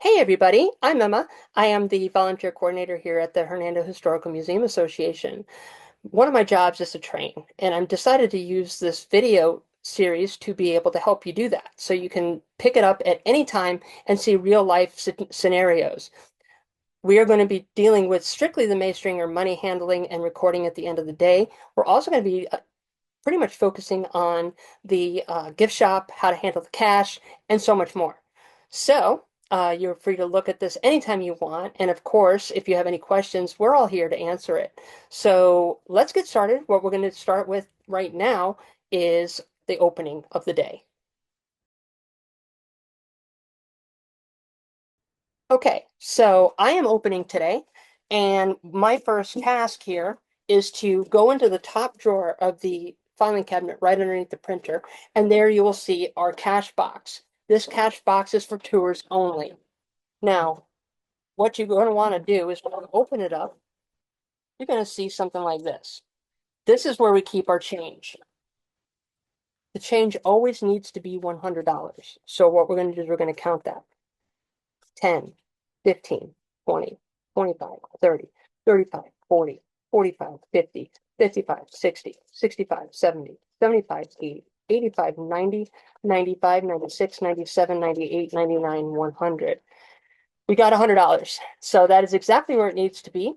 Hey everybody, I'm Emma. I am the volunteer coordinator here at the Hernando Historical Museum Association. One of my jobs is to train, and I'm decided to use this video series to be able to help you do that. So you can pick it up at any time and see real life scenarios. We are going to be dealing with strictly the Maystringer or money handling and recording at the end of the day. We're also going to be pretty much focusing on the gift shop, how to handle the cash, and so much more. So, you're free to look at this anytime you want. And of course, if you have any questions, we're all here to answer it. So let's get started. What we're going to start with right now is the opening of the day. Okay, so I am opening today, and my first task here is to go into the top drawer of the filing cabinet right underneath the printer, and there you will see our cash box. This cash box is for tours only. Now, what you're going to want to do is when you open it up, you're going to see something like this. This is where we keep our change. The change always needs to be $100. So what we're going to do is we're going to count that. 10, 15, 20, 25, 30, 35, 40, 45, 50, 55, 60, 65, 70, 75, 80, 85, 90, 95, 96, 97, 98, 99, 100. We got $100. So that is exactly where it needs to be.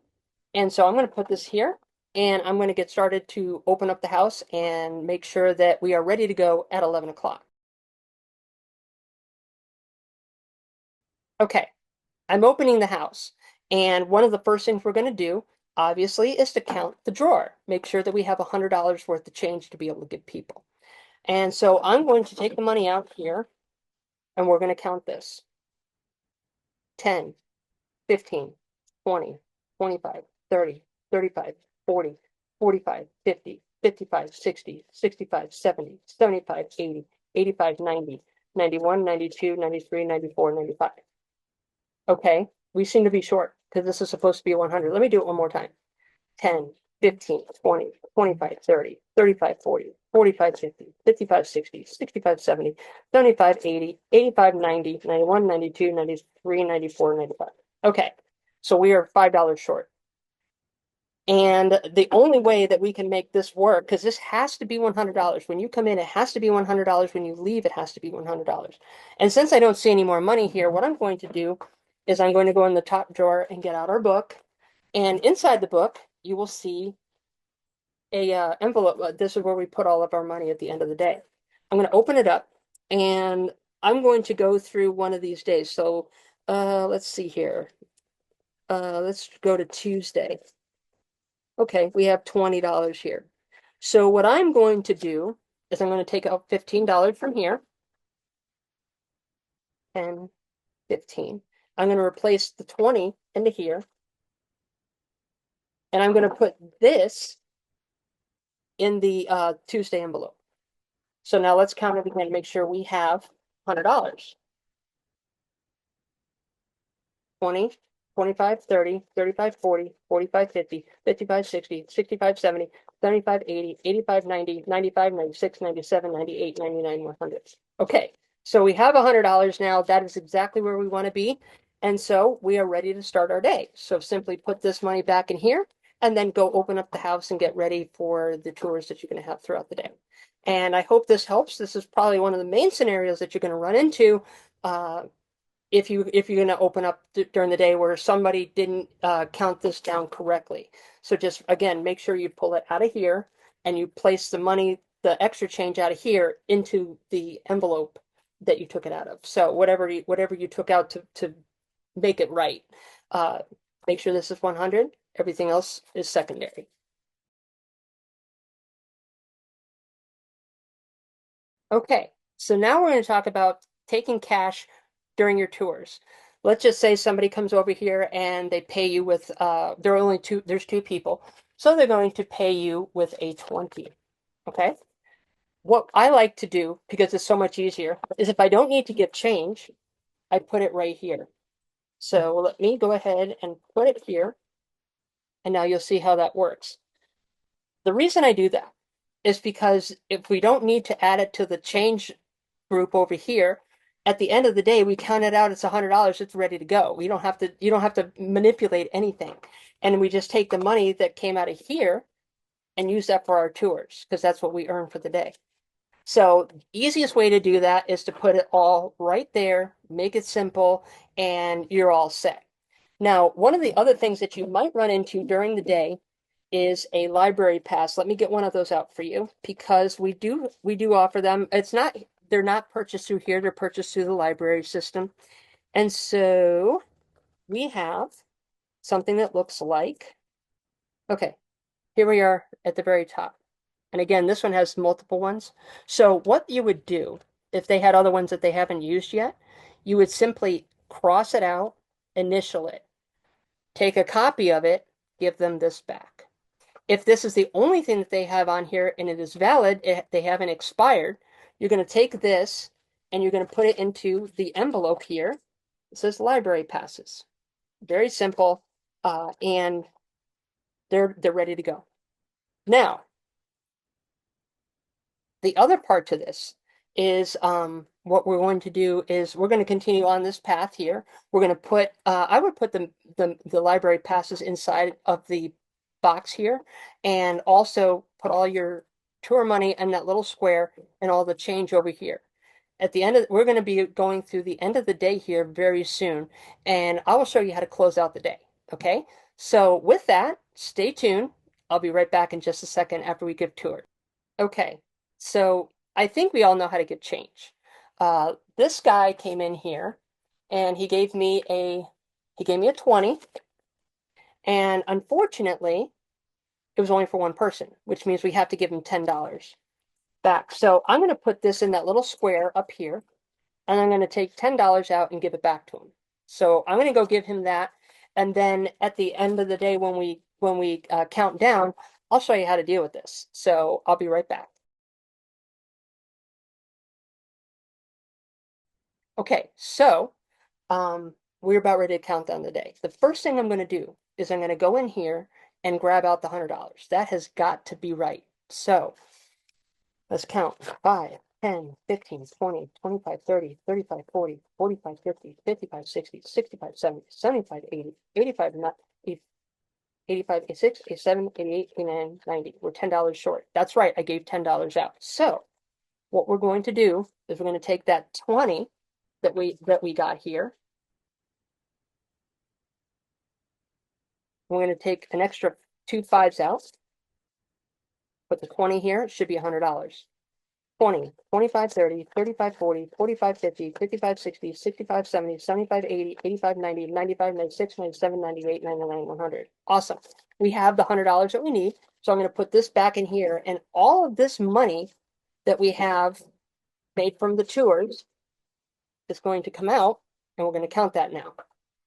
And so I'm going to put this here and I'm going to get started to open up the house and make sure that we are ready to go at 11 o'clock. Okay, I'm opening the house. And one of the first things we're going to do, obviously, is to count the drawer. Make sure that we have $100 worth of change to be able to give people. And so I'm going to take the money out here and we're going to count this. 10, 15, 20, 25, 30, 35, 40, 45, 50, 55, 60, 65, 70, 75, 80, 85, 90, 91, 92, 93, 94, 95. Okay, we seem to be short because this is supposed to be 100. Let me do it one more time. 10, 15, 20, 25, 30, 35, 40, 45, 50, 55, 60, 65, 70, 75, 80, 85, 90, 91, 92, 93, 94, 95. Okay, so we are $5 short. And the only way that we can make this work, because this has to be $100. When you come in, it has to be $100. When you leave, it has to be $100. And since I don't see any more money here, what I'm going to do is I'm going to go in the top drawer and get out our book. And inside the book, you will see a envelope. This is where we put all of our money at the end of the day. I'm going to open it up and I'm going to go through one of these days. So let's see here. Let's go to Tuesday. Okay, we have $20 here. So what I'm going to do is I'm going to take out $15 from here. 10, 15. I'm going to replace the 20 into here. And I'm going to put this in the Tuesday envelope. So now let's count it again to make sure we have $100. 20, 25, 30, 35, 40, 45, 50, 55, 60, 65, 70, 75, 80, 85, 90, 95, 96, 97, 98, 99, 100. Okay, so we have $100 now. That is exactly where we want to be. And so we are ready to start our day. So simply put this money back in here and then go open up the house and get ready for the tours that you're going to have throughout the day. And I hope this helps. This is probably one of the main scenarios that you're going to run into if you're going to open up during the day where somebody didn't count this down correctly. So just again, make sure you pull it out of here and you place the money, the extra change out of here into the envelope that you took it out of. So whatever you took out to make it right. Uh, make sure this is 100. Everything else is secondary. Okay, so now we're going to talk about taking cash during your tours. Let's just say somebody comes over here and they pay you with there are only two, there's two people. So they're going to pay you with a 20. Okay? What I like to do, because it's so much easier, is if I don't need to give change, I put it right here. So let me go ahead and put it here, and now you'll see how that works. The reason I do that is because if we don't need to add it to the change group over here, at the end of the day, we count it out, it's $100, it's ready to go. You don't have to manipulate anything. And we just take the money that came out of here and use that for our tours because that's what we earn for the day. So easiest way to do that is to put it all right there, make it simple, and you're all set. Now, one of the other things that you might run into during the day is a library pass. Let me get one of those out for you because we do offer them. They're not purchased through here, they're purchased through the library system. And so we have something that looks like, okay, here we are at the very top. And again, this one has multiple ones. So what you would do if they had other ones that they haven't used yet, you would simply cross it out, initial it, take a copy of it, give them this back. If this is the only thing that they have on here and it is valid, they haven't expired, you're going to take this and you're going to put it into the envelope here. It says library passes. Very simple, and they're ready to go. Now, the other part to this is what we're going to do is we're going to continue on this path here. We're going to put, I would put the library passes inside of the box here and also put all your tour money in that little square and all the change over here. At the end of, we're going to be going through the end of the day here very soon, and I will show you how to close out the day. Okay, so with that, stay tuned. I'll be right back in just a second after we give tour. Okay, so I think we all know how to give change. This guy came in here and he gave me a 20, and unfortunately, it was only for one person, which means we have to give him $10 back. So I'm going to put this in that little square up here, and I'm going to take $10 out and give it back to him. So I'm going to go give him that, and then at the end of the day, when we count down, I'll show you how to deal with this. So I'll be right back. Okay, so we're about ready to count down the day. The first thing I'm going to do is I'm going to go in here and grab out the $100. That has got to be right. So let's count 5, 10, 15, 20, 25, 30, 35, 40, 45, 50, 55, 60, 65, 70, 75, 80, 85, 85, 86, 87, 88, 89, 90. We're $10 short. That's right, I gave $10 out. So what we're going to do is we're going to take that 20 that we got here. We're going to take an extra 2 5s out. Put the 20 here. It should be $100. 20, 25, 30, 35, 40, 45, 50, 55, 60, 65, 70, 75, 80, 85, 90, 95, 96, 97, 98, 99, 100. Awesome. We have the $100 that we need. So I'm going to put this back in here. And all of this money that we have made from the tours is going to come out, and we're going to count that now.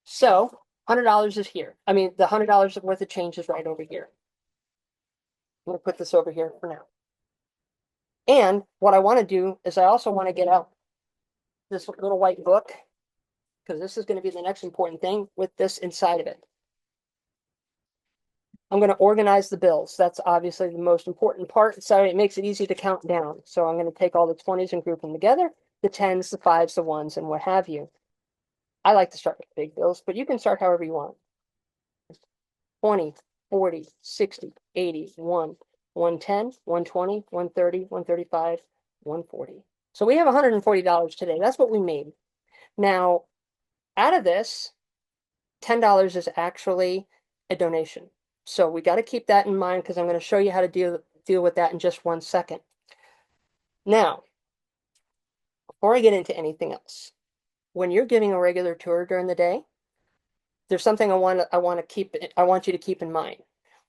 So $100 is here. I mean, the $100 worth of change is right over here. I'm going to put this over here for now. And what I want to do is I also want to get out this little white book, because this is going to be the next important thing with this inside of it. I'm going to organize the bills. That's obviously the most important part. So it makes it easy to count down. So I'm going to take all the 20s and group them together, the 10s, the 5s, the 1s, and what have you. I like to start with big bills, but you can start however you want. 20, 40, 60, 80, 1, 110, 120, 130, 135, 140. So we have $140 today. That's what we made. Now, out of this, $10 is actually a donation. So we got to keep that in mind because I'm going to show you how to deal with that in just 1 second. Now, before I get into anything else, when you're giving a regular tour during the day, there's something I want you to keep in mind.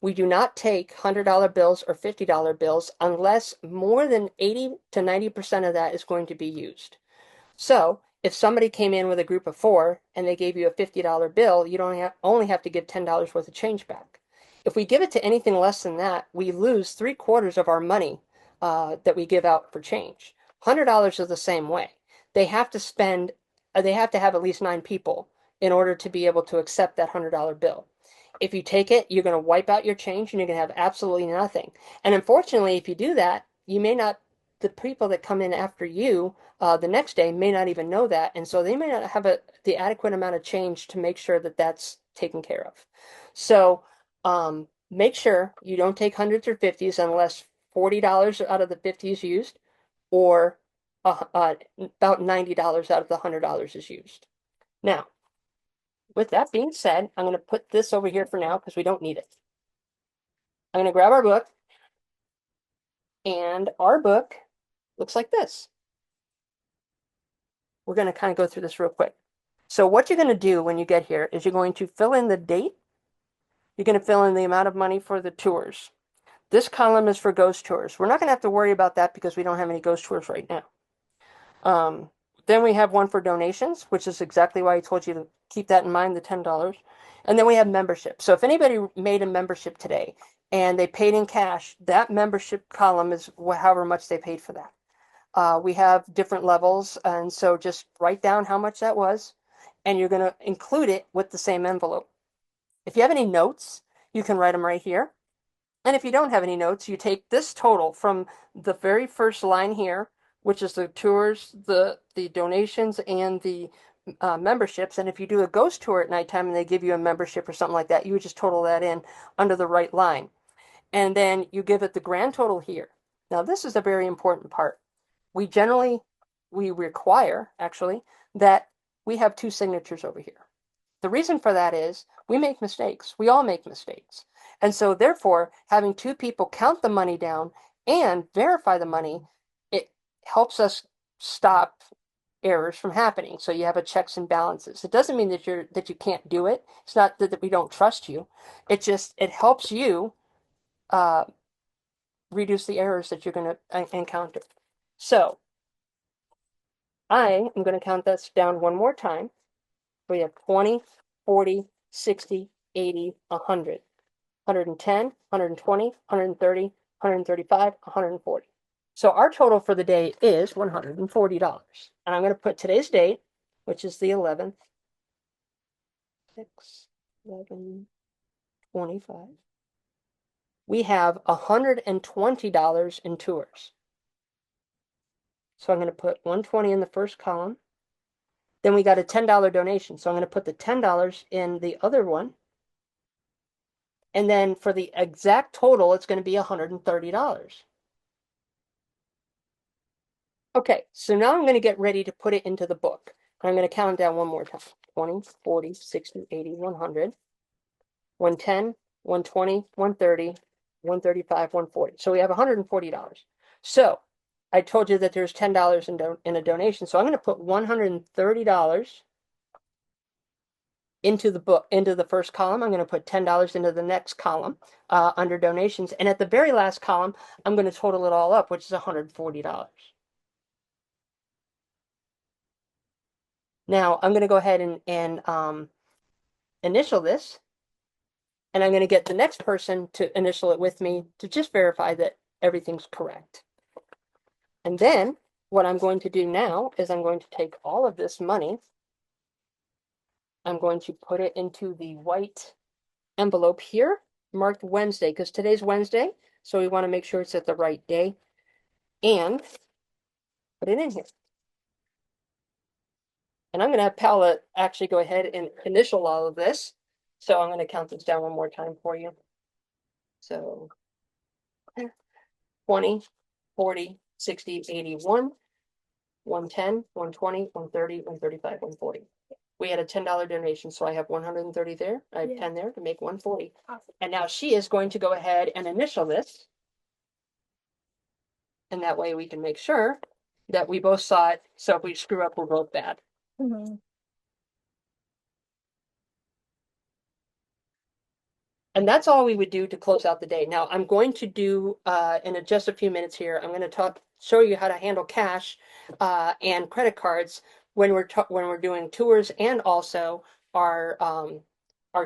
We do not take $100 bills or $50 bills unless more than 80 to 90% of that is going to be used. So if somebody came in with a group of 4 and they gave you a $50 bill, you only have to give $10 worth of change back. If we give it to anything less than that, we lose 3/4 of our money that we give out for change. $100 is the same way. They have to have at least 9 people in order to be able to accept that $100 bill. If you take it, you're going to wipe out your change and you're going to have absolutely nothing. And unfortunately, if you do that, you may not the people that come in after you the next day may not even know that, and so they may not have the adequate amount of change to make sure that that's taken care of. So make sure you don't take hundreds or fifties unless $40 out of the 50 is used, or about $90 out of the $100 is used. Now, with that being said, I'm going to put this over here for now because we don't need it. I'm going to grab our book, and our book looks like this. We're going to kind of go through this real quick. So what you're going to do when you get here is you're going to fill in the date. You're going to fill in the amount of money for the tours. This column is for ghost tours. We're not going to have to worry about that because we don't have any ghost tours right now. Then we have one for donations, which is exactly why I told you to keep that in mind, the $10. And then we have membership. So if anybody made a membership today and they paid in cash, that membership column is however much they paid for that. We have different levels, and so just write down how much that was, and you're going to include it with the same envelope. If you have any notes, you can write them right here. And if you don't have any notes, you take this total from the very first line here, which is the tours, the donations, and the memberships. And if you do a ghost tour at nighttime and they give you a membership or something like that, you would just total that in under the right line. And then you give it the grand total here. Now, this is a very important part. We require, actually, that we have two signatures over here. The reason for that is we make mistakes. We all make mistakes. And so therefore, having two people count the money down and verify the money, it helps us stop errors from happening. So you have a checks and balances. It doesn't mean that you can't do it. It's not that we don't trust you. It helps you reduce the errors that you're going to encounter. So I am going to count this down one more time. We have 20, 40, 60, 80, 100. 110, 120, 130, 135, 140. So our total for the day is $140. And I'm going to put today's date, which is the 11th, 6, 11, 25. We have $120 in tours. So I'm going to put 120 in the first column. Then we got a $10 donation. So I'm going to put the $10 in the other one. And then for the exact total, it's going to be $130. Okay, so now I'm going to get ready to put it into the book. I'm going to count down one more time. 20, 40, 60, 80, 100, 110, 120, 130, 135, 140. So we have $140. So I told you that there's $10 in a donation. So I'm going to put $130 into the book, into the first column. I'm going to put $10 into the next column under donations. And at the very last column, I'm going to total it all up, which is $140. Now I'm going to go ahead and initial this, and I'm going to get the next person to initial it with me to just verify that everything's correct. And then what I'm going to do now is I'm going to take all of this money, I'm going to put it into the white envelope here, marked Wednesday, because today's Wednesday, so we want to make sure it's at the right day, and put it in here. And I'm going to have Paula actually go ahead and initial all of this. So I'm going to count this down one more time for you. So 20, 40, 60, 81, 110, 120, 130, 135, 140. We had a $10 donation, so I have 130 there. I have 10 there to make 140. Awesome. And now she is going to go ahead and initial this. And that way we can make sure that we both saw it. So if we screw up, we're both bad. Mm-hmm. And that's all we would do to close out the day. Now I'm going to do in just a few minutes here, I'm going to show you how to handle cash and credit cards when we're doing tours and also our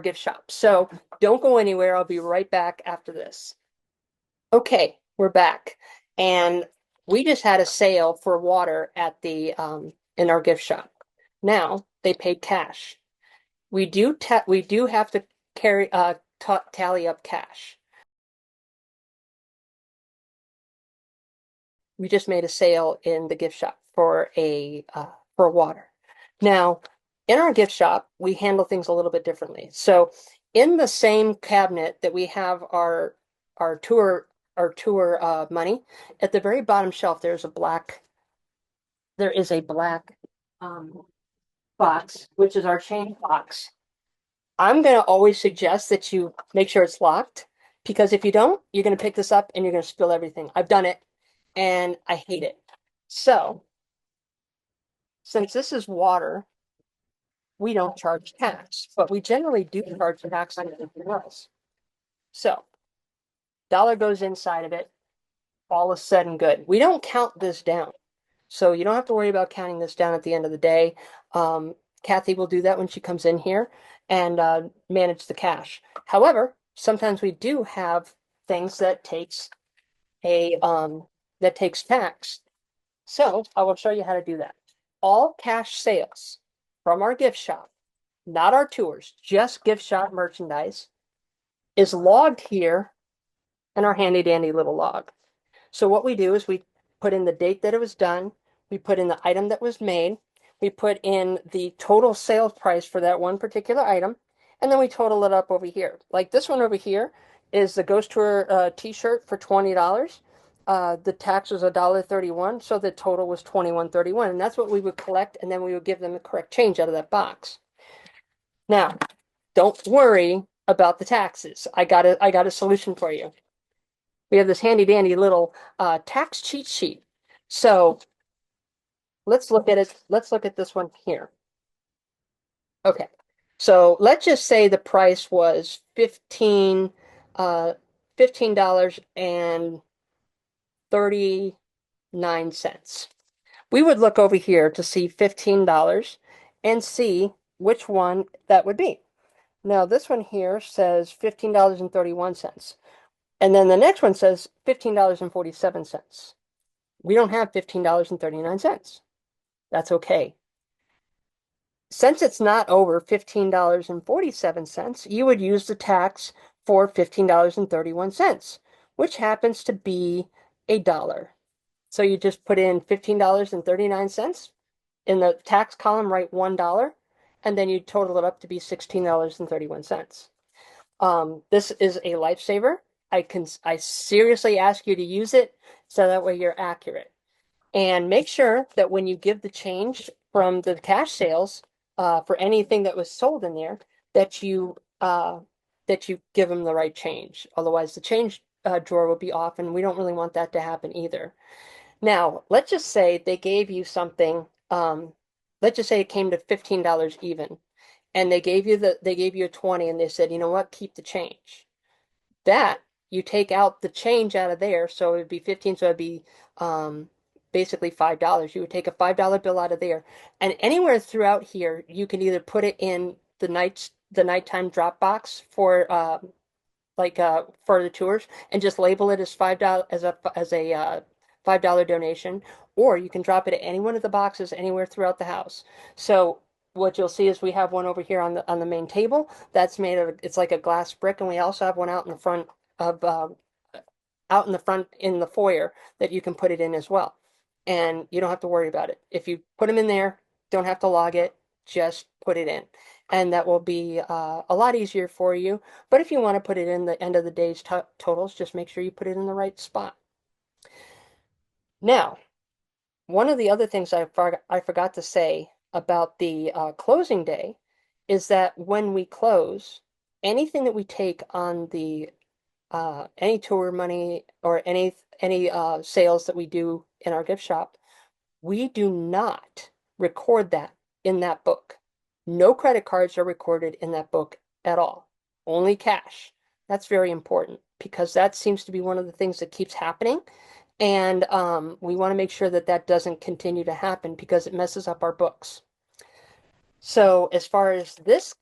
gift shop. So don't go anywhere. I'll be right back after this. Okay, we're back, and we just had a sale for water at the in our gift shop. Now they paid cash. We do have to carry tally up cash. we just made a sale in the gift shop for water. Now, in our gift shop, we handle things a little bit differently. So, in the same cabinet that we have our tour money, at the very bottom shelf, there is a black um, box, which is our change box. I'm going to always suggest that you make sure it's locked because if you don't, you're going to pick this up and you're going to spill everything. I've done it and I hate it. So, since this is water, we don't charge tax, but we generally do charge tax on everything else. So, dollar goes inside of it, all is said and good. We don't count this down. So you don't have to worry about counting this down at the end of the day. Um, Kathy will do that when she comes in here and manage the cash. However, sometimes we do have things a that takes tax. So I will show you how to do that. All cash sales from our gift shop, not our tours, just gift shop merchandise, is logged here in our handy dandy little log. So what we do is we put in the date that it was done, we put in the item that was made, we put in the total sales price for that one particular item, and then we total it up over here. Like this one over here is the Ghost Tour t-shirt for $20. The tax was $1.31, so the total was $21.31, and that's what we would collect, and then we would give them the correct change out of that box. Now, don't worry about the taxes. I got a solution for you. We have this handy dandy little tax cheat sheet. So let's look at it. Let's look at this one here. Okay. So let's just say the price was $15 and 39 cents. We would look over here to see $15 and see which one that would be. Now this one here says $15.31. And then the next one says $15.47. We don't have $15.39. That's okay. Since it's not over $15.47, you would use the tax for $15.31, which happens to be a dollar. So you just put in $15.39 in the tax column, write $1, and then you total it up to be $16.31. This is a lifesaver. I seriously ask you to use it so that way you're accurate. And make sure that when you give the change from the cash sales for anything that was sold in there, that you give them the right change. Otherwise, the change drawer will be off, and we don't really want that to happen either. Now, let's just say they gave you something. Let's just say it came to $15 even, and they gave you a 20, and they said, you know what, keep the change. That you take out the change out of there, so it would be 15, so it'd be basically $5. You would take a $5 bill out of there, and anywhere throughout here, you can either put it in the nighttime drop box for for the tours, and just label it as $5 as a $5 donation, or you can drop it at any one of the boxes anywhere throughout the house. So what you'll see is we have one over here on the main table that's made of it's like a glass brick, and we also have one out in the front of out in the front in the foyer that you can put it in as well. And you don't have to worry about it. If you put them in there, don't have to log it, just put it in. And that will be a lot easier for you. But if you want to put it in the end of the day's totals, just make sure you put it in the right spot. Now, one of the other things I forgot to say about the closing day is that when we close, anything that we take on the any tour money or any sales that we do in our gift shop, we do not record that in that book. No credit cards are recorded in that book at all. Only cash. That's very important because that seems to be one of the things that keeps happening. And we want to make sure that that doesn't continue to happen because it messes up our books. So as far as this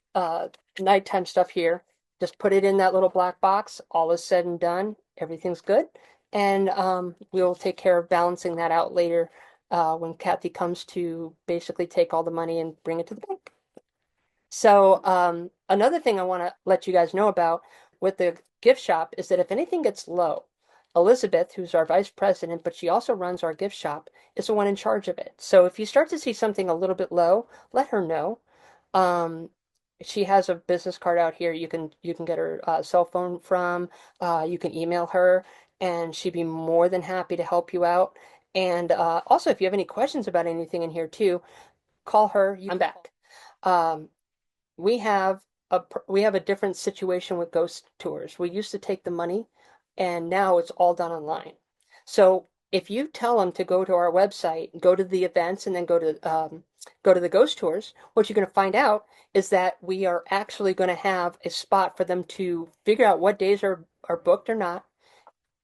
nighttime stuff here, just put it in that little black box. All is said and done. Everything's good. And we'll take care of balancing that out later when Kathy comes to basically take all the money and bring it to the bank. So another thing I want to let you guys know about with the gift shop is that if anything gets low, Elizabeth, who's our vice president, but she also runs our gift shop, is the one in charge of it. So if you start to see something a little bit low, let her know. Um, she has a business card out here. You can get her cell phone from. You can email her, and she'd be more than happy to help you out. And also, if you have any questions about anything in here too, call her. I'm back. Um, we have we have a different situation with ghost tours. We used to take the money, and now it's all done online. So if you tell them to go to our website, go to the events, and then go to the ghost tours, what you're going to find out is that we are actually going to have a spot for them to figure out what days are booked or not,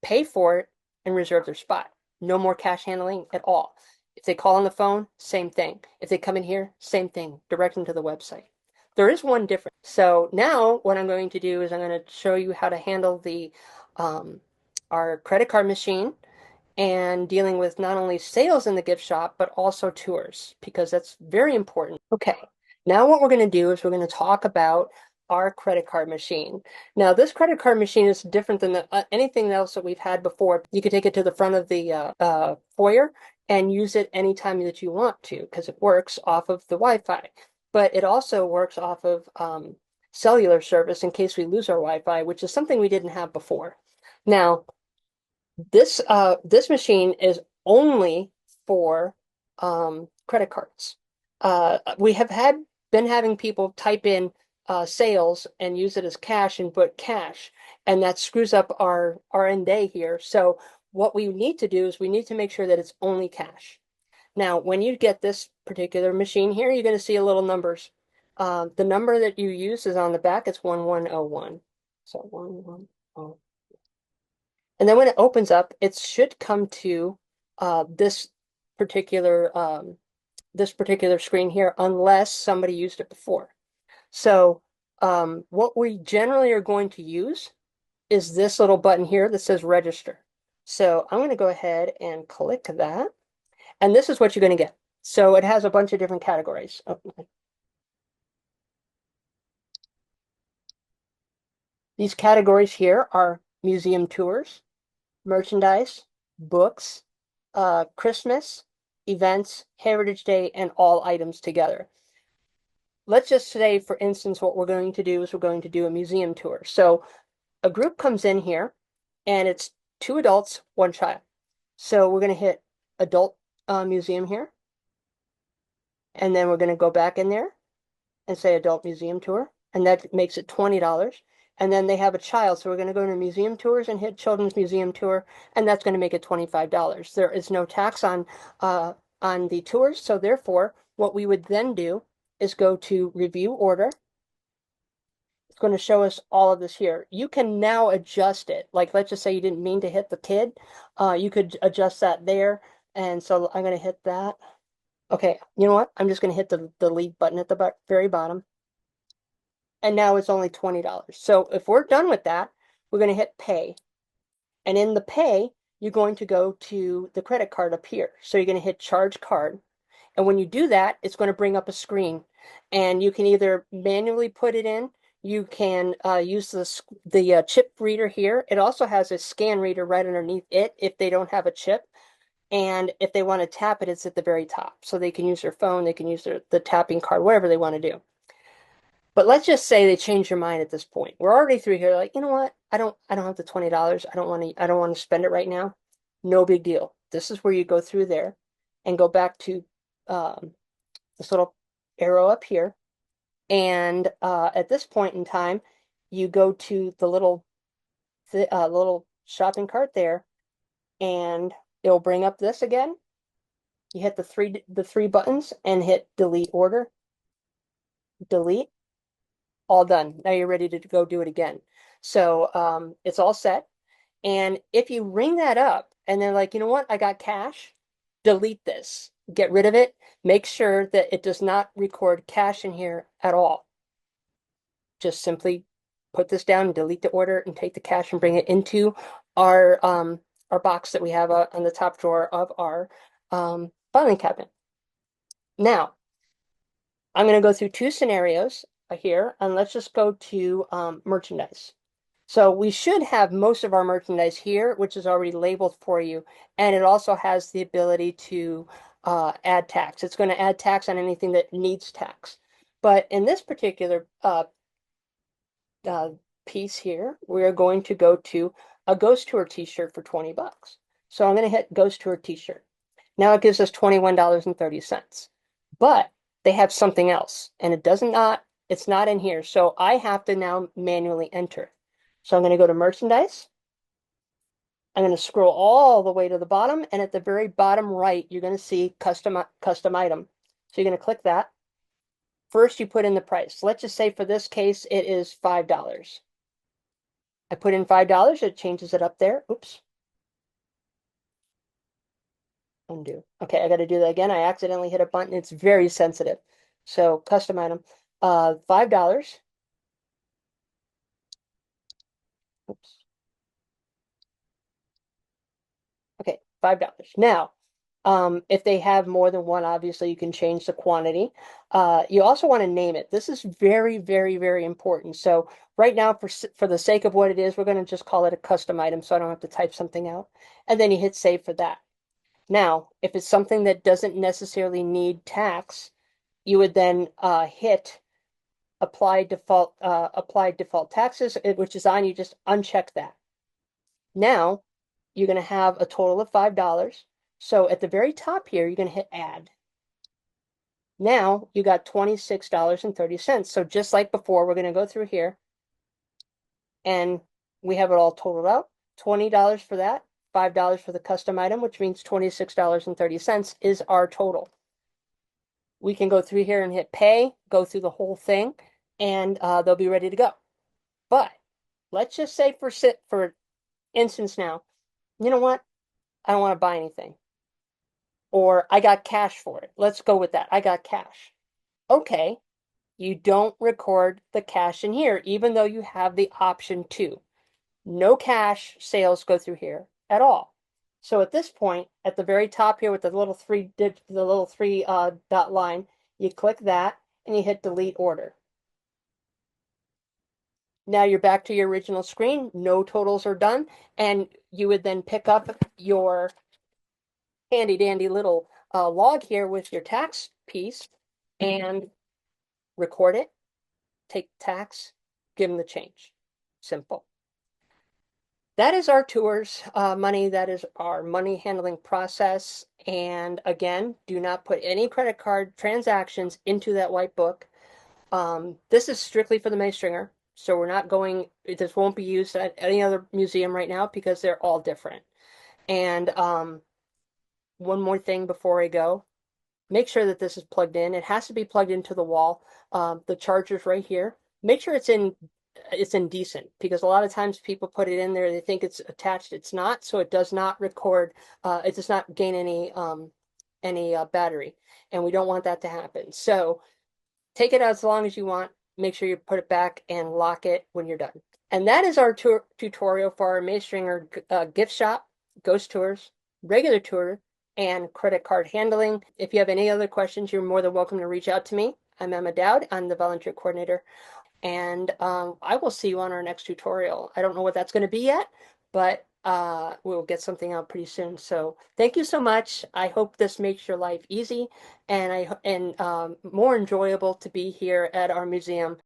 pay for it, and reserve their spot. No more cash handling at all. If they call on the phone, same thing. If they come in here, same thing. Direct them to the website. There is one difference. So now what I'm going to do is I'm going to show you how to handle the um, our credit card machine and dealing with not only sales in the gift shop, but also tours, because that's very important. Okay, now what we're going to do is we're going to talk about our credit card machine. Now, this credit card machine is different than anything else that we've had before. You can take it to the front of the foyer and use it anytime that you want to, because it works off of the Wi-Fi. But it also works off of cellular service in case we lose our Wi-Fi, which is something we didn't have before. Now, this machine is only for credit cards. We have been having people type in sales and use it as cash and put cash, and that screws up our end day here. So what we need to do is we need to make sure that it's only cash. Now, when you get this particular machine here, you're going to see a little numbers. The number that you use is on the back. It's 1101. So 1101. And then when it opens up, it should come to this particular this particular screen here, unless somebody used it before. So what we generally are going to use is this little button here that says register. So I'm going to go ahead and click that, and this is what you're going to get. So it has a bunch of different categories. These categories here are museum tours, merchandise, books, Christmas, events, Heritage Day, and all items together. Let's just say, for instance, what we're going to do is we're going to do a museum tour. So a group comes in here, and it's 2 adults, 1 child. So we're going to hit adult museum here, and then we're going to go back in there and say adult museum tour, and that makes it $20. And then they have a child, so we're going to go to museum tours and hit children's museum tour, and that's going to make it $25. There is no tax on the tours, so therefore, what we would then do is go to review order. It's going to show us all of this here. You can now adjust it. Like, let's just say you didn't mean to hit the kid. You could adjust that there. And so I'm going to hit that. Okay, you know what? I'm just going to hit the delete button at the very bottom. And now it's only $20. So if we're done with that, we're going to hit pay. And in the pay, you're going to go to the credit card up here. So you're going to hit charge card. And when you do that, it's going to bring up a screen. And you can either manually put it in, you can use the chip reader here. It also has a scan reader right underneath it if they don't have a chip. And if they want to tap it, it's at the very top. So they can use their phone, they can use the tapping card, whatever they want to do. But let's just say they change their mind at this point. We're already through here, like, you know what? I don't have the $20. I don't want to spend it right now. No big deal. This is where you go through there and go back to this little arrow up here. And at this point in time, you go to the little shopping cart there, and it'll bring up this again. You hit the three buttons and hit delete order, delete, all done. Now you're ready to go do it again. So it's all set. And if you ring that up and they're like, you know what, I got cash, delete this, get rid of it. Make sure that it does not record cash in here at all. Just simply put this down and delete the order and take the cash and bring it into our box that we have on the top drawer of our filing cabinet. Now, I'm going to go through 2 scenarios here, and let's just go to merchandise. So we should have most of our merchandise here, which is already labeled for you. And it also has the ability to add tax. It's going to add tax on anything that needs tax. But in this particular uh, piece here, we're going to go to a Ghost Tour t-shirt for 20 bucks. So I'm going to hit Ghost Tour t-shirt. Now it gives us $21.30. But they have something else, and it's not in here. So I have to now manually enter. So I'm going to go to merchandise. I'm going to scroll all the way to the bottom, and at the very bottom right, you're going to see custom item. So you're going to click that. First, you put in the price. Let's just say for this case, it is $5. I put in $5, it changes it up there. Oops. Undo. Okay, I got to do that again. I accidentally hit a button. It's very sensitive. So custom item, $5. Oops. Okay, $5. Now, if they have more than one, obviously you can change the quantity. You also want to name it. This is very, very, very important. So right now, for the sake of what it is, we're going to just call it a custom item so I don't have to type something out. And then you hit save for that. Now, if it's something that doesn't necessarily need tax, you would then hit apply default taxes, which is on. You just uncheck that. Now you're going to have a total of $5. So at the very top here, you're going to hit add. Now you got $26.30. So just like before, we're going to go through here and we have it all totaled out. $20 for that, $5 for the custom item, which means $26.30 is our total. We can go through here and hit pay, go through the whole thing, and they'll be ready to go. But let's just say for instance now, you know what? I don't want to buy anything. Or I got cash for it. Let's go with that. I got cash. Okay, you don't record the cash in here, even though you have the option to. No cash sales go through here at all. So at this point, at the very top here with the little three dot line, you click that and you hit delete order. Now you're back to your original screen. No totals are done, and you would then pick up your handy dandy little log here with your tax piece and record it, take tax, give them the change. Simple. That is our tours money. That is our money handling process. And again, do not put any credit card transactions into that white book. This is strictly for the Maystringer. So we're not going, this won't be used at any other museum right now because they're all different. And one more thing before I go, make sure that this is plugged in. It has to be plugged into the wall. The charger's right here. Make sure it's in decent because a lot of times people put it in there, they think it's attached. It's not, so it does not record. It does not gain any battery, and we don't want that to happen. So take it as long as you want. Make sure you put it back and lock it when you're done. And that is our tutorial for our Maystringer gift shop, ghost tours, regular tour, and credit card handling. If you have any other questions, you're more than welcome to reach out to me. I'm Emma Dowd. I'm the volunteer coordinator. And I will see you on our next tutorial. I don't know what that's going to be yet, but we'll get something out pretty soon. So thank you so much. I hope this makes your life easy and more enjoyable to be here at our museum.